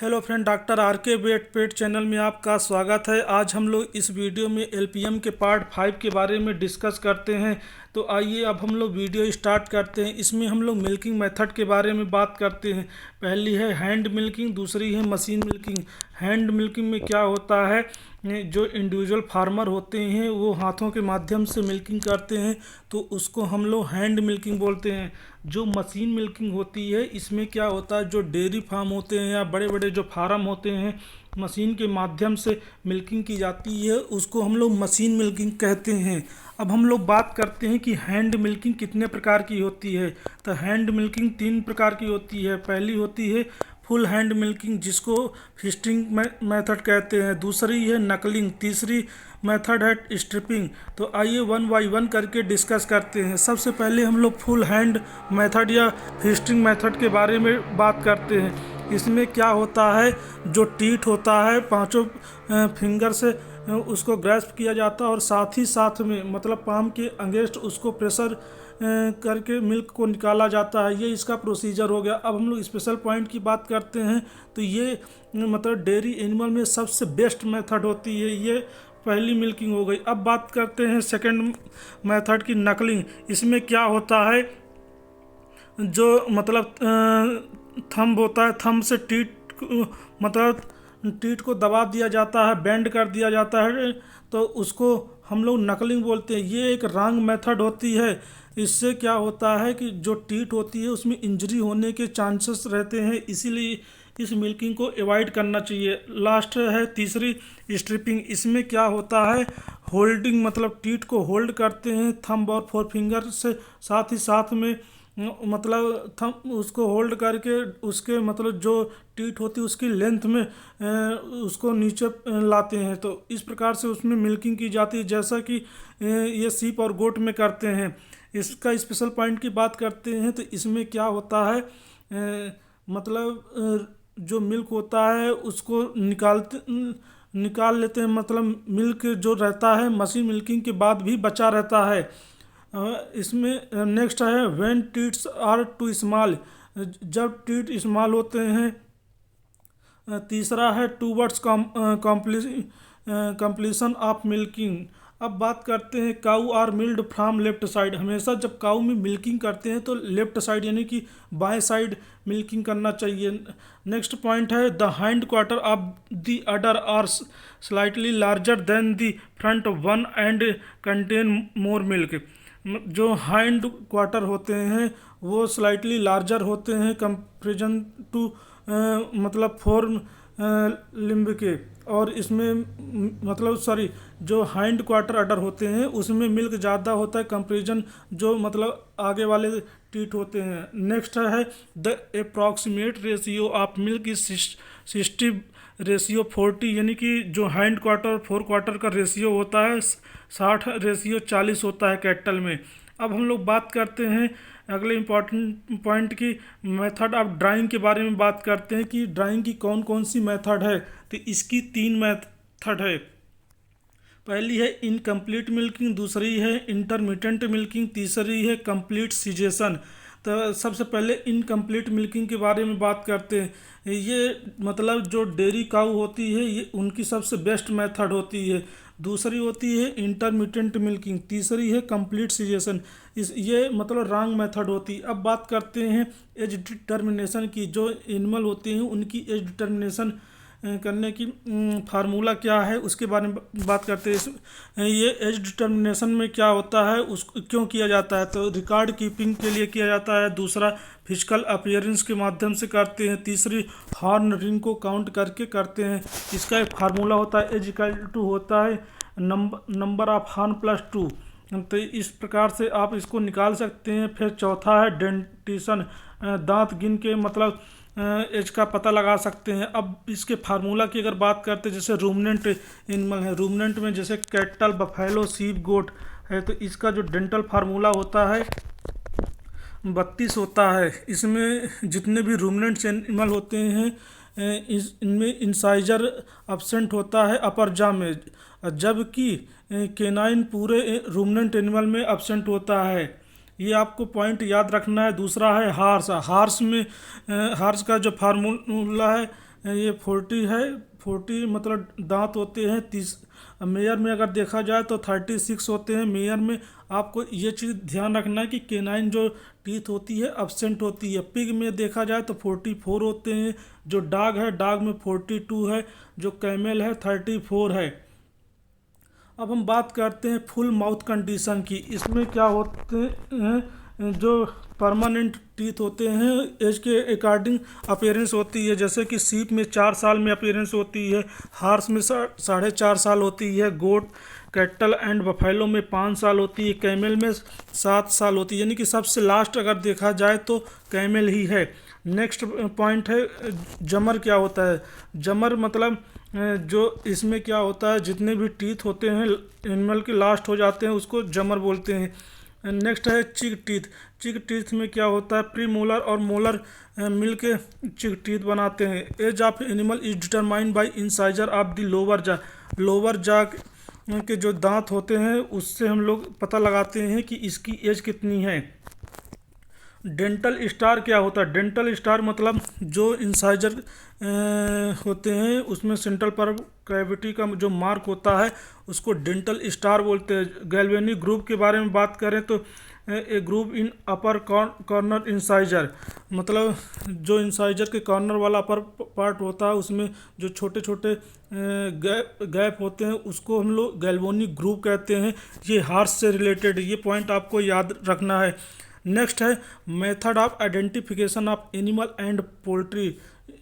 Hello friend, doctor R के wait पेट channel में आपका स्वागत है। आज हम लोग इस वीडियो में एलपीएम के पार्ट 5 के बारे में डिस्कस करते हैं। तो आइए अब हम लोग वीडियो स्टार्ट करते हैं। इसमें हम लोग मिल्किंग मेथड के बारे में बात करते हैं। पहली है हैंड मिल्किंग, दूसरी है मशीन मिल्किंग। हैंड मिल्किंग में क्या होता है, जो इंडिविजुअल फार्मर होते हैं वो हाथों के माध्यम से मिल्किंग करते हैं, तो उसको हम लोग हैंड मिल्किंग बोलते हैं। जो मशीन मिल्किंग होती है, इसमें क्या होता है, जो डेयरी फार्म होते हैं या बड़े बड़े जो फार्म होते हैं, मशीन के माध्यम से मिल्किंग की जाती है, उसको हम लोग मशीन मिल्किंग कहते हैं। अब हम लोग बात करते हैं कि हैंड मिल्किंग कितने प्रकार की होती है। तो हैंड मिल्किंग 3 प्रकार की होती है। पहली होती है फुल हैंड मिल्किंग, जिसको फिस्टिंग मेथड कहते हैं। दूसरी है नकलिंग, तीसरी मेथड है स्ट्रिपिंग। तो आइए वन बाई वन करके डिस्कस करते हैं। सबसे पहले हम लोग फुल हैंड मेथड या फिस्टिंग मेथड के बारे में बात करते हैं। इसमें क्या होता है, जो टीथ होता है पांचों फिंगर से उसको ग्रैस्प किया जाता है और साथ ही साथ में मतलब पाम के अगेंस्ट उसको प्रेशर करके मिल्क को निकाला जाता है। ये इसका प्रोसीजर हो गया। अब हम लोग स्पेशल पॉइंट की बात करते हैं। तो ये मतलब डेयरी एनिमल में सबसे बेस्ट मेथड होती है। ये पहली मिल्किंग हो गई। अब बात करते हैं सेकंड मेथड की, नकलिंग। इसमें क्या होता है, जो मतलब थंब होता है, थंब से मतलब टीथ को दबा दिया जाता है, बेंड कर दिया जाता है, तो उसको हम लोग नकलिंग बोलते हैं। ये एक रॉन्ग मेथड होती है। इससे क्या होता है कि जो टीथ होती है उसमें इंजरी होने के चांसेस रहते हैं, इसीलिए इस मिल्किंग को अवॉइड करना चाहिए। लास्ट है तीसरी स्ट्रिपिंग। इसमें क्या होता है, होल्डिंग, मतलब टीथ को होल्ड करते हैं थंब और फोर फिंगर से, साथ ही साथ में मतलब थंब उसको होल्ड करके उसके मतलब जो टीथ होती है उसकी लेंथ में उसको नीचे लाते हैं। तो इस प्रकार से उसमें मिल्किंग की जाती है, जैसा कि ये सीप और गोट में करते हैं। इसका स्पेशल पॉइंट की बात करते हैं तो इसमें क्या होता है, मतलब जो मिल्क होता है उसको निकाल लेते हैं, मतलब मिल्क जो रहता है मशीन मिल्किंग के बाद भी बचा रहता है। इसमें नेक्स्ट है when teeths are too small, जब टीथ स्मॉल होते हैं। तीसरा है टूवर्ड्स कंप्लीशन ऑफ मिल्किंग। अब बात करते हैं cow are milked from left side. हमेशा जब काऊ में मिल्किंग करते हैं तो लेफ्ट साइड यानी कि बाएं साइड मिल्किंग करना चाहिए। नेक्स्ट पॉइंट है the hind quarter of the udder are slightly larger than the front one and contain more milk. जो हाइंड क्वार्टर होते हैं वो स्लाइटली लार्जर होते हैं कंपेरिजन टू मतलब फोर लिम्ब के, और इसमें मतलब सॉरी, जो हाइंड क्वार्टर अडर होते हैं उसमें मिल्क ज़्यादा होता है कंपेरिजन जो मतलब आगे वाले टीथ होते हैं। नेक्स्ट है the approximate ratio of milk is 60 ratio 40, यानी कि जो हाइंड क्वार्टर फोर क्वार्टर का रेशियो होता है 60 रेशियो 40 होता है कैटल में। अब हम लोग बात करते हैं अगले इम्पॉर्टेंट पॉइंट की, मेथड ऑफ ड्राइंग के बारे में बात करते हैं कि ड्राइंग की कौन कौन सी मेथड है। तो इसकी 3 मेथड है। पहली है इनकम्प्लीट मिल्किंग, दूसरी है इंटरमिटेंट मिल्किंग, तीसरी है कंप्लीट सीजेशन। तो सबसे पहले इनकम्प्लीट मिल्किंग के बारे में बात करते हैं। ये मतलब जो डेयरी काऊ होती है ये उनकी सबसे बेस्ट मेथड होती है। दूसरी होती है इंटरमिटेंट मिल्किंग, तीसरी है कंप्लीट सीजेशन। ये मतलब रॉन्ग मेथड होती है। अब बात करते हैं एज डिटर्मिनेशन की। जो एनिमल होते हैं उनकी एज डिटर्मिनेशन करने की फार्मूला क्या है उसके बारे में बात करते हैं। ये एज डिटर्मिनेशन में क्या होता है, उसको क्यों किया जाता है, तो रिकॉर्ड कीपिंग के लिए किया जाता है। दूसरा फिजिकल अपीयरेंस के माध्यम से करते हैं। तीसरी हॉर्न रिंग को काउंट करके करते हैं। इसका एक फार्मूला होता है एज इक्वल टू होता है नंबर ऑफ हॉर्न प्लस 2। तो इस प्रकार से आप इसको निकाल सकते हैं। फिर चौथा है डेंटिशन, दांत गिन के मतलब एज का पता लगा सकते हैं। अब इसके फार्मूला की अगर बात करते हैं, जैसे रूमिनेंट एनिमल है, रूमिनेंट में जैसे कैटल, बफेलो, सीप, गोट है, तो इसका जो डेंटल फार्मूला होता है 32 होता है। इसमें जितने भी रूमिनेंट एनिमल होते हैं इनमें इंसाइजर एब्सेंट होता है अपर जॉ में, जबकि केनाइन पूरे रूमिनेंट एनिमल में एब्सेंट होता है। ये आपको पॉइंट याद रखना है। दूसरा है हार्स। हार्स में हार्स का जो फार्मूला है ये 40 है, 40 मतलब दांत होते हैं। 30 मेयर में अगर देखा जाए तो 36 होते हैं मेयर में। आपको ये चीज़ ध्यान रखना है कि केनाइन जो टीथ होती है एब्सेंट होती है। पिग में देखा जाए तो 44 होते हैं। जो डॉग है, डॉग में 42 है। जो कैमल है 34 है। अब हम बात करते हैं फुल माउथ कंडीशन की। इसमें क्या होते हैं, जो परमानेंट टीथ होते हैं एज के अकॉर्डिंग अपीयरेंस होती है। जैसे कि सीप में 4 साल में अपीयरेंस होती है, हार्स में 4.5 साल होती है, गोट, कैटल एंड बफेलो में 5 साल होती है, कैमल में 7 साल होती है। यानी कि सबसे लास्ट अगर देखा जाए तो कैमल ही है। नेक्स्ट पॉइंट है जमर क्या होता है। जमर मतलब जो इसमें क्या होता है, जितने भी टीथ होते हैं एनिमल के लास्ट हो जाते हैं उसको जमर बोलते हैं। नेक्स्ट है चिक टीथ। चिक टीथ में क्या होता है, प्री मोलर और मोलर मिल के चिक टीथ बनाते हैं। Age of animal is determined by incisor of the lower jaw. Lower jaw के जो दांत होते हैं उससे हम लोग पता लगाते हैं कि इसकी एज कितनी है। डेंटल स्टार क्या होता है। डेंटल स्टार मतलब जो इंसाइजर होते हैं उसमें सेंट्रल पर कैविटी का जो मार्क होता है उसको डेंटल स्टार बोलते हैं। गैल्वेनी ग्रुप के बारे में बात करें तो A group in upper corner incisor, मतलब जो इंसाइजर के कॉर्नर वाला अपर पार्ट होता है उसमें जो छोटे छोटे गैप होते हैं उसको हम लोग गैल्वेनिक ग्रुप कहते हैं। ये हार्स से रिलेटेड, ये पॉइंट आपको याद रखना है। नेक्स्ट है method of identification of animal and poultry.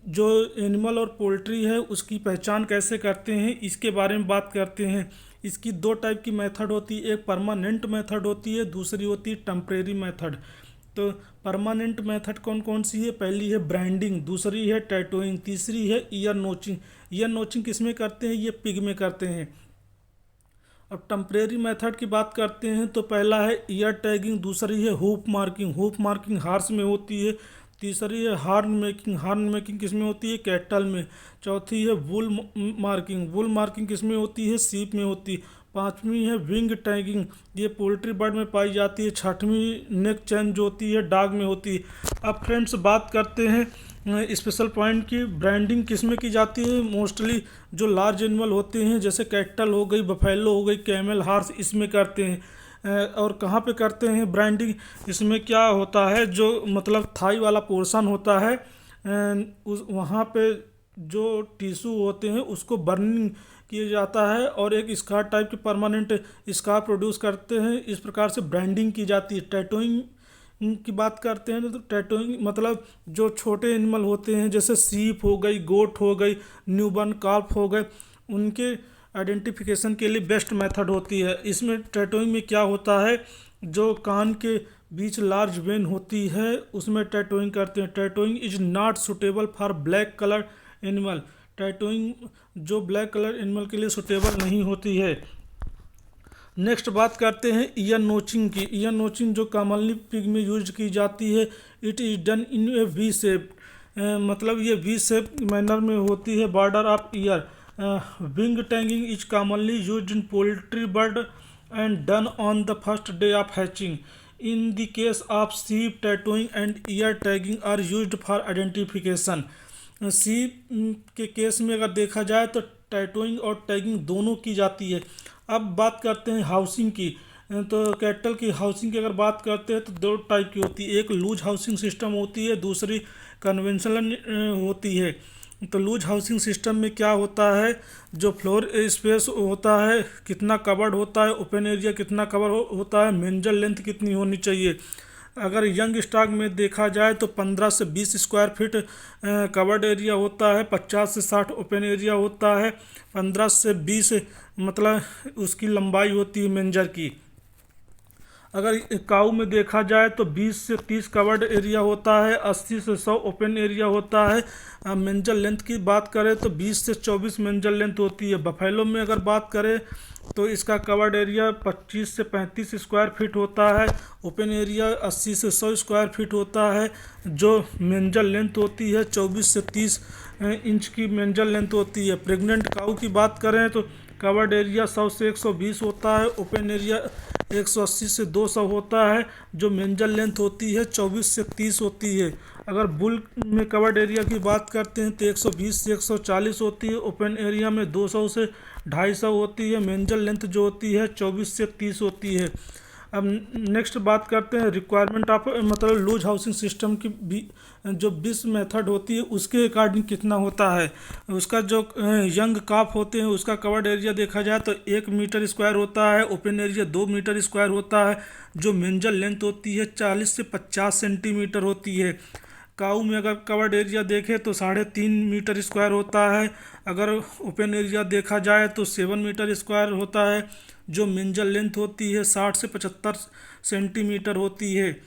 जो एनिमल और पोल्ट्री है उसकी पहचान कैसे करते हैं इसके बारे में बात करते हैं। इसकी 2 टाइप की मेथड होती है, एक परमानेंट मेथड होती है, दूसरी होती है टेम्परेरी मेथड। तो परमानेंट मेथड कौन कौन सी है, पहली है ब्रांडिंग, दूसरी है टैटूइंग, तीसरी है ईयर नोचिंग। ईयर नोचिंग किस में करते हैं, ये पिग में करते हैं। अब टेम्परेरी मेथड की बात करते हैं तो पहला है ईयर टैगिंग, दूसरी है hoop marking. Hoop marking horse में होती है। तीसरी है हार्न मेकिंग। हार्न मेकिंग किस में होती है, कैटल में। चौथी है वुल मार्किंग। वुल मार्किंग किस में होती है, सीप में होती है। पांचवी है विंग टैगिंग, ये पोल्ट्री बर्ड में पाई जाती है। छठवीं नेक चेन जो होती है डॉग में होती है। अब फ्रेंड्स बात करते हैं स्पेशल पॉइंट की। ब्रांडिंग किस में की जाती है, मोस्टली जो लार्ज एनिमल होते हैं जैसे कैटल हो गई, बफेलो हो गई, कैमल, हार्स, इसमें करते हैं। और कहाँ पे करते हैं ब्रांडिंग, इसमें क्या होता है जो मतलब थाई वाला पोर्शन होता है उस वहाँ पे जो टिश्यू होते हैं उसको बर्निंग किया जाता है और एक स्कार टाइप के परमानेंट स्कार प्रोड्यूस करते हैं। इस प्रकार से ब्रांडिंग की जाती है। टैटूइंग की बात करते हैं तो टैटूइंग मतलब जो छोटे एनिमल होते हैं जैसे सीप हो गई, गोट हो गई, न्यूबॉर्न काल्फ हो गए, उनके आइडेंटिफिकेशन के लिए बेस्ट मेथड होती है। इसमें टैटूइंग में क्या होता है, जो कान के बीच लार्ज वेन होती है उसमें टैटूइंग करते हैं। Tattooing is not suitable for black colour animal. Tattooing जो ब्लैक कलर एनिमल के लिए सुटेबल नहीं होती है। नेक्स्ट बात करते हैं ईयर नोचिंग की। ईयर नोचिंग जो कॉमनली पिग में यूज की जाती है, it is done in a V shape, मतलब ये वी शेप मैनर में होती है border of ear. Wing tagging is commonly used in poultry bird and done on the first day of hatching. In the case of sheep, tattooing and ear tagging are used for identification. Sheep के case में अगर देखा जाए तो tattooing और tagging दोनों की जाती है। अब बात करते हैं हाउसिंग की। तो कैटल की हाउसिंग की अगर बात करते हैं तो 2 टाइप की होती है, एक लूज हाउसिंग सिस्टम होती है, दूसरी कन्वेंशनल होती है। तो लूज हाउसिंग सिस्टम में क्या होता है, जो फ्लोर स्पेस होता है कितना कवर्ड होता है, ओपन एरिया कितना कवर होता है, मेंजल लेंथ कितनी होनी चाहिए। अगर यंग स्टॉक में देखा जाए तो 15 से 20 स्क्वायर फीट कवर्ड एरिया होता है, 50 से 60 ओपन एरिया होता है, 15 से 20 मतलब उसकी लंबाई होती है मेंजर की। अगर काऊ में देखा जाए तो 20 से 30 कवर्ड एरिया होता है, 80 से 100 ओपन एरिया होता है। मेंजल लेंथ की बात करें तो 20 से 24 मेंजल लेंथ होती है। बफेलो में अगर बात करें तो इसका कवर्ड एरिया 25 से 35 स्क्वायर फीट होता है, ओपन एरिया 80 से 100 स्क्वायर फीट होता है। जो मेंजल लेंथ होती है 24 से 30 इंच की मेंजल लेंथ होती है। प्रेग्नेंट काऊ की बात करें तो कवर्ड एरिया 100 से 120 होता है, ओपन एरिया 180 से 200 होता है। जो मेंजल लेंथ होती है 24 से 30 होती है। अगर बुल में कवर्ड एरिया की बात करते हैं तो 120 से 140 होती है, ओपन एरिया में 200 से 250 होती है, मेंजल लेंथ जो होती है 24 से 30 होती है। अब नेक्स्ट बात करते हैं रिक्वायरमेंट ऑफ मतलब लूज हाउसिंग सिस्टम की भी जो बिस मेथड होती है उसके अकॉर्डिंग कितना होता है। उसका जो यंग काफ होते हैं उसका कवर्ड एरिया देखा जाए तो 1 मीटर स्क्वायर होता है, ओपन एरिया 2 मीटर स्क्वायर होता है, जो मेंजल लेंथ होती है 40 से 50 सेंटीमीटर होती है। काऊ में अगर कवर्ड एरिया देखें तो 3.5 मीटर स्क्वायर होता है, अगर ओपन एरिया देखा जाए तो 7 मीटर स्क्वायर होता है, जो मेंजल लेंथ होती है 60 से 75 सेंटीमीटर होती है।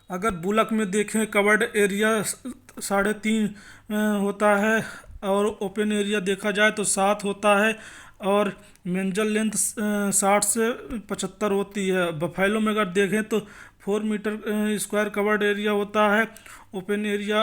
अगर बुलक में देखें कवर्ड एरिया 3.5 होता है और ओपन एरिया देखा जाए तो 7 होता है और मेंजल लेंथ 60 से 75 होती है। बफेलो में अगर देखें तो 4 मीटर स्क्वायर कवर्ड एरिया होता है, ओपन एरिया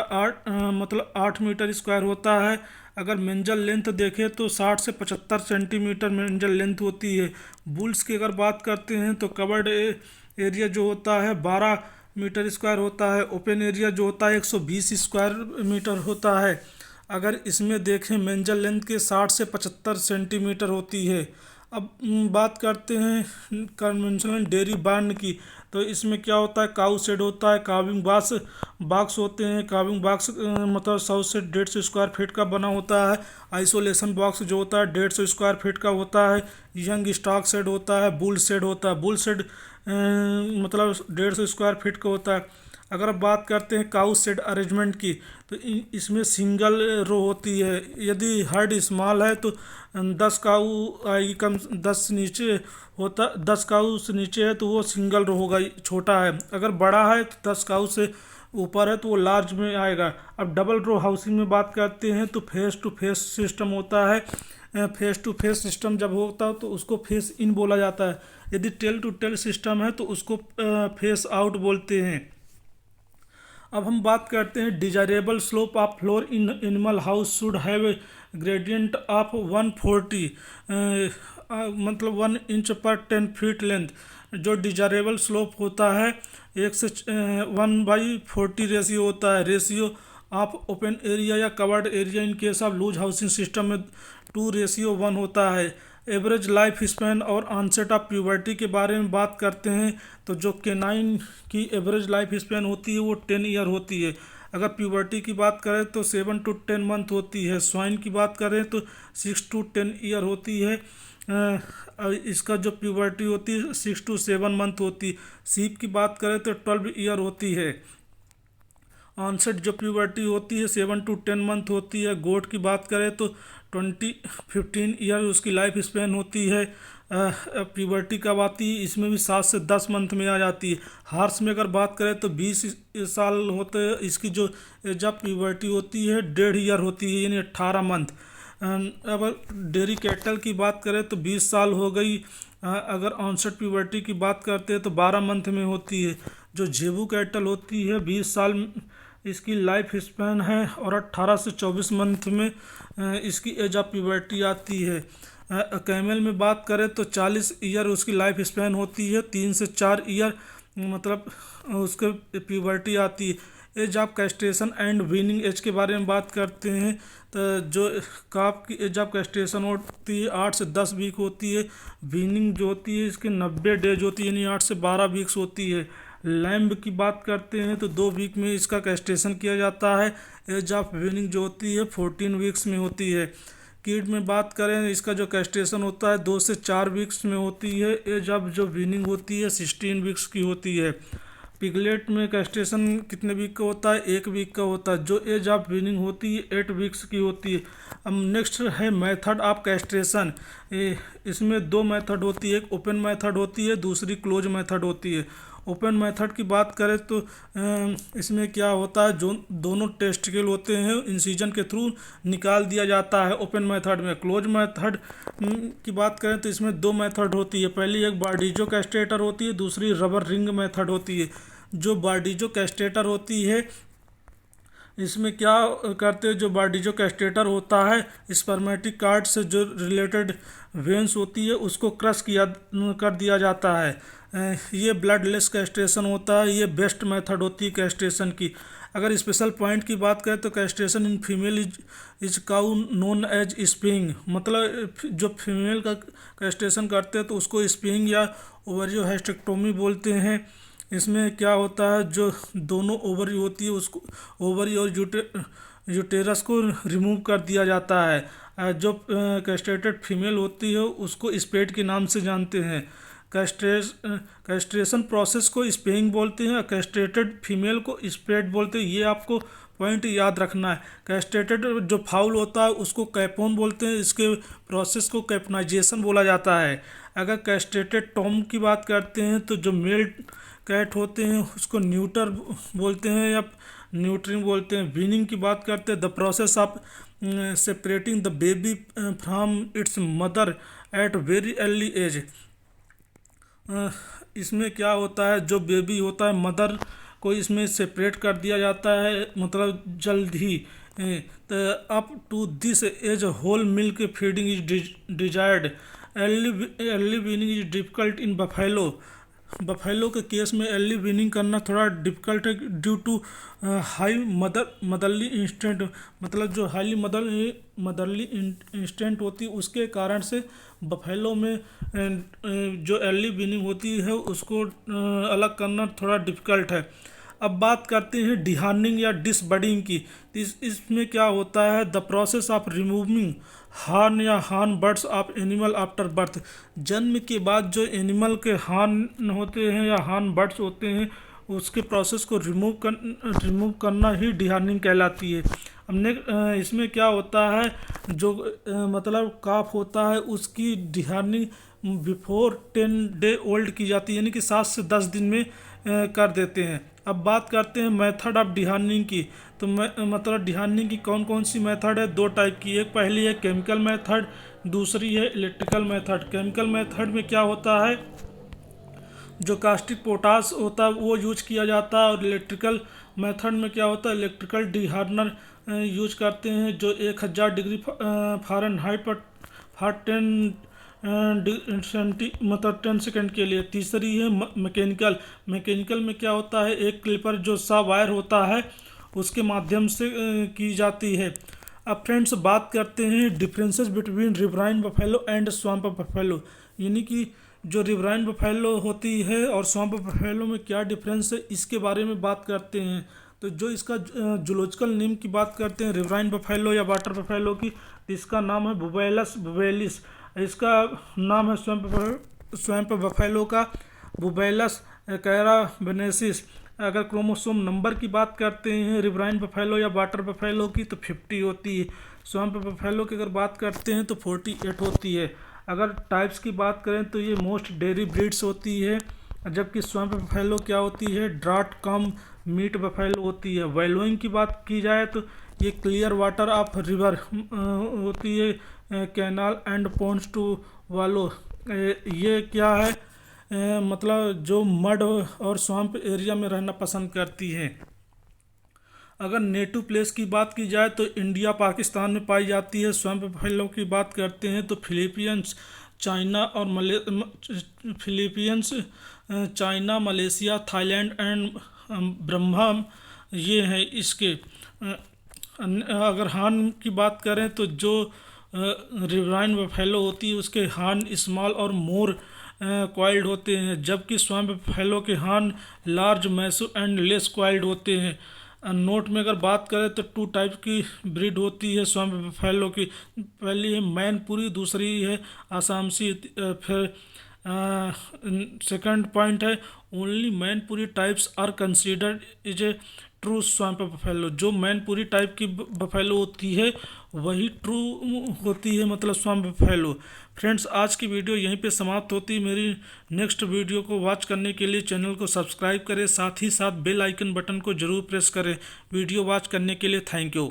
8 मीटर स्क्वायर होता है। अगर मेंजल लेंथ देखें तो 60 से 75 सेंटीमीटर मेंजल लेंथ होती है। बुल्स की अगर बात करते हैं तो कवर्ड एरिया जो होता है 12 मीटर स्क्वायर होता है, ओपन एरिया जो होता है 120 स्क्वायर मीटर होता है। अगर इसमें देखें मेंजल लेंथ के 60 से 75 सेंटीमीटर होती है। अब बात करते हैं कन्वेंशनल डेयरी बार्न की, तो इसमें क्या होता है काऊ शेड होता है, काविंग बॉक्स होते हैं। काविंग बॉक्स मतलब 100 से 150 स्क्वायर फीट का बना होता है। आइसोलेशन बॉक्स जो होता है 150 स्क्वायर फीट का होता है। यंग स्टॉक शेड होता है, बुल शेड होता है। बुल शेड मतलब 150 स्क्वायर फीट का होता है। अगर बात करते हैं काऊ शेड अरेंजमेंट की तो इसमें सिंगल रो होती है। यदि हर्ड स्मॉल है तो 10 काऊ आएगी, कम 10 नीचे होता 10 काऊ से नीचे है तो वो सिंगल रो होगा, छोटा है। अगर बड़ा है तो 10 काऊ से ऊपर है तो वो लार्ज में आएगा। अब डबल रो हाउसिंग में बात करते हैं तो फेस टू फेस सिस्टम होता है। फेस टू फेस सिस्टम जब होता है तो उसको फेस इन बोला जाता है। यदि टेल टू टेल सिस्टम है तो उसको फेस आउट बोलते हैं। अब हम बात करते हैं desirable slope of floor in animal house should have gradient of 140 मतलब 1 इंच पर 10 फीट लेंथ। जो डिजायरेबल स्लोप होता है 1/40 रेशियो होता है। रेशियो ऑफ ओपन एरिया या covered area in case of loose housing system में 2:1 होता है। एवरेज लाइफ स्पैन और ऑनसेट ऑफ प्यूबर्टी के बारे में बात करते हैं तो जो केनाइन की एवरेज लाइफ स्पैन होती है वो 10 ईयर होती है। अगर प्यूबर्टी की बात करें तो 7 to 10 मंथ होती है। स्वाइन की बात करें तो 6 to 10 ईयर होती है। इसका जो प्यूबर्टी होती है 6 to 7 मंथ होती है। सीप की बात करें तो 12 ईयर होती है। ऑनसेट जो प्यूबर्टी होती है 7 to 10 मंथ होती है। गोट की बात करें तो 15 ईयर उसकी लाइफ स्पैन होती है। प्यूबर्टी कब आती है, इसमें भी 7 से 10 मंथ में आ जाती है। हार्स में अगर बात करें तो 20 साल होते हैं। इसकी जो एज ऑफ प्यूबर्टी होती है 1.5 ईयर होती है, यानी 18 मंथ। अगर डेयरी कैटल की बात करें तो 20 साल हो गई। अगर ऑनसेट प्यूबर्टी की बात करते हैं तो 12 मंथ में होती है। जो जेबू कैटल होती है 20 साल इसकी लाइफ स्पैन है और 18 से 24 मंथ में इसकी एज ऑफ प्यूबर्टी आती है। कैमल में बात करें तो 40 ईयर उसकी लाइफ स्पैन होती है। 3 से 4 ईयर मतलब उसके प्यूबर्टी आती है। Age of castration and weaning age के बारे में बात करते हैं तो जो काफ की एज ऑफ कैस्ट्रेशन होती है 8 से 10 वीक होती है। वीनिंग जो होती है इसके 90 डेज होती है, यानी 8 से 12 वीक्स होती है। लैम्ब की बात करते हैं तो 2 वीक में इसका कैस्ट्रेशन किया जाता है। एज ऑफ वीनिंग जो होती है 14 वीक्स में होती है। किड में बात करें इसका जो कैस्ट्रेशन होता है 2 से 4 वीक्स में होती है। एज ऑफ जो वीनिंग होती है 16 वीक्स की होती है। पिगलेट में कैस्ट्रेशन कितने वीक का होता है, 1 वीक का होता है। जो एज ऑफ वीनिंग होती है 8 वीक्स की होती है। अब नेक्स्ट है मेथड ऑफ कैस्ट्रेशन। इसमें 2 मेथड होती है, एक ओपन मेथड होती है, दूसरी क्लोज मेथड होती है। ओपन मेथड की बात करें तो इसमें क्या होता है, जो दोनों टेस्टिकल होते हैं इंसिजन के थ्रू निकाल दिया जाता है ओपन मेथड में। क्लोज मेथड की बात करें तो इसमें 2 मेथड होती है। पहली एक बार्डिजो कैस्ट्रेटर होती है, दूसरी रबर रिंग मेथड होती है। जो बार्डिजो कैस्ट्रेटर होती है इसमें क्या करते हैं, जो बार्डिजो कैस्ट्रेटर होता है स्पर्मेटिक कार्ड से जो रिलेटेड वेंस होती है उसको क्रश कर दिया जाता है। ये ब्लडलेस कैस्ट्रेशन होता है, ये बेस्ट मेथड होती है कैस्ट्रेशन की। अगर स्पेशल पॉइंट की बात करें तो castration in female is cow known as spaying, मतलब जो फीमेल का कैस्ट्रेशन करते हैं तो उसको स्पेइंग या ओवरियोहेस्टेक्टोमी बोलते हैं। इसमें क्या होता है, जो दोनों ओवरी होती है उसको ओवरी और यूटेरस को रिमूव कर दिया जाता है। जो कैस्ट्रेटेड फीमेल होती है उसको स्पेड के नाम से जानते हैं। कैस्ट्रेशन प्रोसेस को स्पेइंग बोलते हैं और कैस्ट्रेटेड फीमेल को स्पेड बोलते हैं। ये आपको पॉइंट याद रखना है। कैस्ट्रेटेड जो फाउल होता है उसको कैपोन बोलते हैं, इसके प्रोसेस को कैपोनाइजेशन बोला जाता है। अगर कैस्ट्रेटेड टॉम की बात करते हैं तो जो मेल कैट होते हैं उसको न्यूटर बोलते हैं या न्यूटरिंग बोलते हैं। वीनिंग की बात करते हैं the process of separating the baby from its mother at very early age. इसमें क्या होता है, जो बेबी होता है मदर को इसमें सेपरेट कर दिया जाता है, मतलब जल्द ही। तो up to this age whole milk feeding is desired. Early weaning is difficult in buffalo के केस में अर्ली वीनिंग करना थोड़ा डिफ़िकल्ट है due to high motherly instinct, मतलब जो हाईली मदरली इंस्टेंट होती है उसके कारण से बफेलो में जो अर्ली वीनिंग होती है उसको अलग करना थोड़ा डिफ़िकल्ट है। अब बात करते हैं डिहार्निंग या डिसबडिंग की। इसमें क्या होता है, the process of removing horn या horn buds of animal after birth. जन्म के बाद जो एनिमल के हार्न होते हैं या हार्न बर्ड्स होते हैं उसके प्रोसेस को रिमूव करना ही डिहार्निंग कहलाती है। हमने इसमें क्या होता है, जो मतलब काफ होता है उसकी डिहार्निंग बिफोर 10 डे ओल्ड की जाती है, यानी कि 7 से 10 दिन में कर देते हैं। अब बात करते हैं मेथड ऑफ डिहार्निंग की। तो मतलब डिहार्निंग की कौन कौन सी मेथड है, 2 टाइप की। एक पहली है केमिकल मेथड, दूसरी है इलेक्ट्रिकल मेथड। केमिकल मेथड में क्या होता है, जो कास्टिक पोटास होता है वो यूज किया जाता है, और इलेक्ट्रिकल मेथड में क्या होता है, इलेक्ट्रिकल डिहार्नर यूज करते हैं जो 1000 डिग्री फ़ारेनहाइट पर 10 सेकंड के लिए। तीसरी है मैकेनिकल में क्या होता है, एक क्लिपर जो सा वायर होता है उसके माध्यम से की जाती है। अब फ्रेंड्स बात करते हैं differences between riverine buffalo and swamp buffalo, यानी कि जो रिवराइन बफेलो होती है और स्वैम्प बफेलो में क्या डिफरेंस है इसके बारे में बात करते हैं। तो जो इसका जूलॉजिकल नेम की बात करते हैं रिवराइन बफेलो या वाटर बफेलो की, तो इसका नाम है बुबेलस बुबेलिस। इसका नाम है स्वैम्प बफेलो का बुबेलस कैरावेनेसिस। अगर क्रोमोसोम नंबर की बात करते हैं रिवराइन बफेलो या वाटर बफेलो की तो 50 होती है। स्वैम्प बफेलो की अगर बात करते हैं तो 48 होती है। अगर टाइप्स की बात करें तो ये मोस्ट डेयरी ब्रीड्स होती है, जबकि स्वैम्प बफेलो क्या होती है, ड्राट कम मीट बफेलो होती है। वैलोइंग की बात की जाए तो ये क्लियर वाटर ऑफ रिवर होती है, कैनाल एंड पॉन्ड्स टू वालो। ये क्या है, मतलब जो मड और स्वैम्प एरिया में रहना पसंद करती है। अगर नेटिव प्लेस की बात की जाए तो इंडिया पाकिस्तान में पाई जाती है। स्वैम्प बफेलो की बात करते हैं तो Philippines China Malaysia Thailand and Brahma ये हैं इसके। अगर हार्न की बात करें तो जो रिवराइन बफेलो होती है उसके हार्न स्मॉल और मोर क्वाइल्ड होते हैं, जबकि स्वैम्प बफेलो के horn large massive and less coiled होते हैं। नोट में अगर बात करें तो 2 टाइप की ब्रीड होती है स्वैम्प बफेलो की। पहली है मैनपुरी, दूसरी है आसामसी। फिर सेकंड पॉइंट है only Mainpuri types are considered is a true swamp buffalo. जो मैनपुरी टाइप की बफेलो होती है वही ट्रू होती है, मतलब स्वैम्प बफेलो। फ्रेंड्स आज की वीडियो यहीं पे समाप्त होती है। मेरी नेक्स्ट वीडियो को वॉच करने के लिए चैनल को सब्सक्राइब करें, साथ ही साथ बेल आइकन बटन को जरूर प्रेस करें। वीडियो वॉच करने के लिए थैंक यू।